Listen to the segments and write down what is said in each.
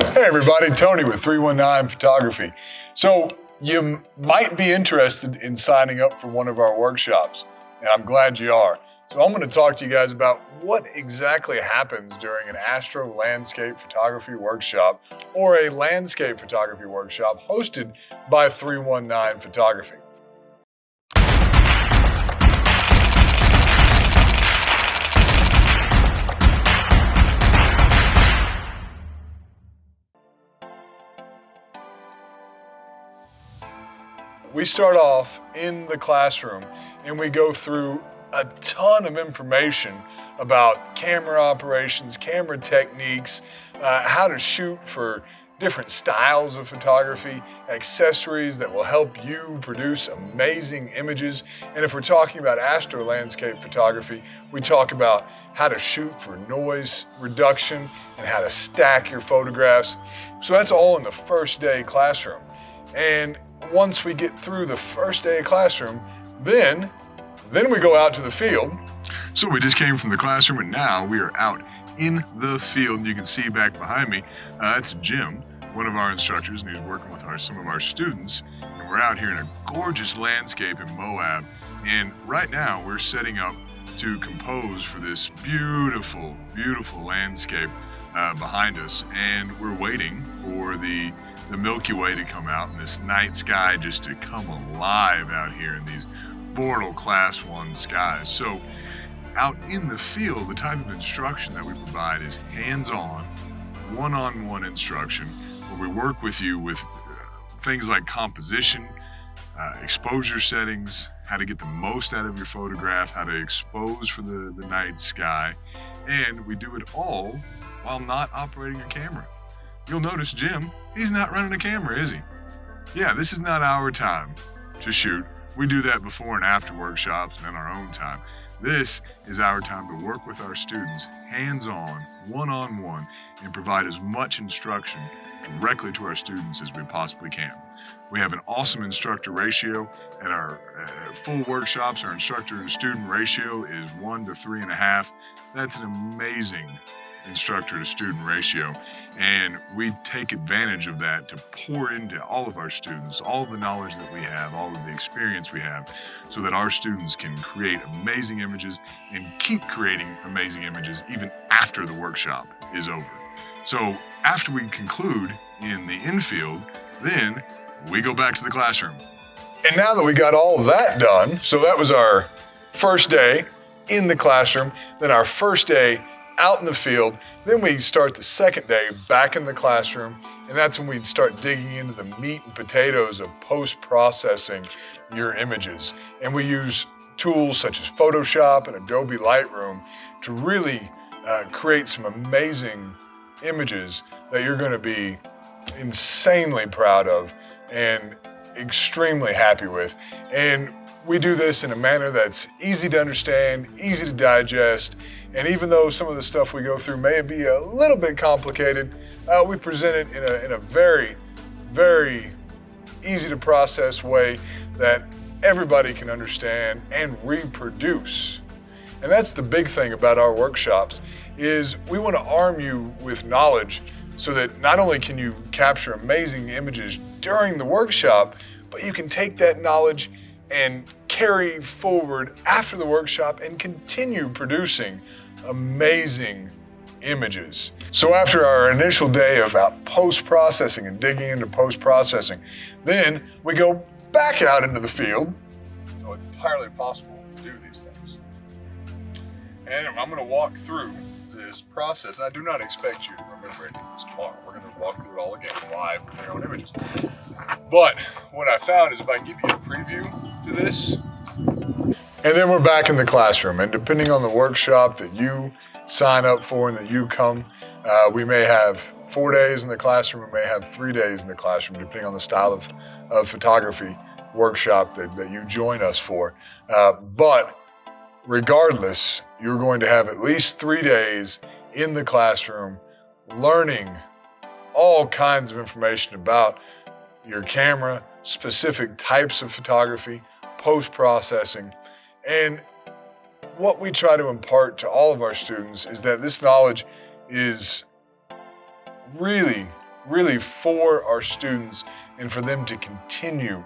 Hey everybody, Tony with 319 Photography. So you might be interested in signing up for one of our workshops, and I'm glad you are. So I'm going to talk to you guys about what exactly happens during an astro landscape photography workshop or a landscape photography workshop hosted by 319 Photography. We start off in the classroom and we go through a ton of information about camera operations, camera techniques, how to shoot for different styles of photography, accessories that will help you produce amazing images. And if we're talking about astro landscape photography, we talk about how to shoot for noise reduction and how to stack your photographs. So that's all in the first day classroom. And once we get through the first day of classroom, then we go out to the field. So we just came from the classroom and now we are out in the field. You can see back behind me, that's Jim, one of our instructors, and he's working with some of our students. And we're out here in a gorgeous landscape in Moab. And right now we're setting up to compose for this beautiful, beautiful landscape behind us. And we're waiting for the Milky Way to come out and this night sky just to come alive out here in these Bortle Class 1 skies. So out in the field, the type of instruction that we provide is hands-on, one-on-one instruction where we work with you with things like composition, exposure settings, how to get the most out of your photograph, how to expose for the night sky, and we do it all while not operating your camera. You'll notice Jim, he's not running a camera, is he? Yeah, this is not our time to shoot. We do that before and after workshops and in our own time. This is our time to work with our students hands-on, one-on-one, and provide as much instruction directly to our students as we possibly can. We have an awesome instructor ratio. At our full workshops, our instructor to student ratio is 1 to 3.5. That's an amazing instructor to student ratio, and we take advantage of that to pour into all of our students all of the knowledge that we have, all of the experience we have, so that our students can create amazing images and keep creating amazing images even after the workshop is over. So after we conclude in the infield, then we go back to the classroom. And now that we got all that done, so that was our first day in the classroom, then our first day out in the field, then we start the second day back in the classroom, and that's when we start digging into the meat and potatoes of post-processing your images. And we use tools such as Photoshop and Adobe Lightroom to really create some amazing images that you're going to be insanely proud of and extremely happy with. And we do this in a manner that's easy to understand, easy to digest, and even though some of the stuff we go through may be a little bit complicated, we present it in a very, very easy to process way that everybody can understand and reproduce. And that's the big thing about our workshops, is we want to arm you with knowledge so that not only can you capture amazing images during the workshop, but you can take that knowledge and carry forward after the workshop and continue producing amazing images. So after our initial day about post-processing and digging into post-processing, then we go back out into the field. So it's entirely possible to do these things. And I'm going to walk through this process, and I do not expect you to remember any of this tomorrow. We're going to walk through it all again live with your own images. But what I found is if I can give you a preview to this, and then we're back in the classroom, and depending on the workshop that you sign up for and that you come, we may have 4 days in the classroom, we may have 3 days in the classroom, depending on the style of photography workshop that you join us for. But regardless, you're going to have at least 3 days in the classroom learning all kinds of information about your camera, specific types of photography, post-processing. And what we try to impart to all of our students is that this knowledge is really really for our students and for them to continue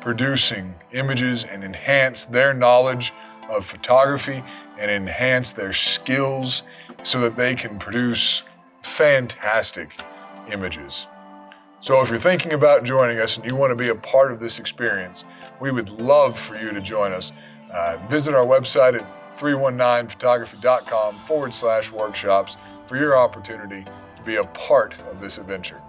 producing images and enhance their knowledge of photography and enhance their skills so that they can produce fantastic images. So if you're thinking about joining us and you want to be a part of this experience, we would love for you to join us. Visit our website at 319photography.com/workshops for your opportunity to be a part of this adventure.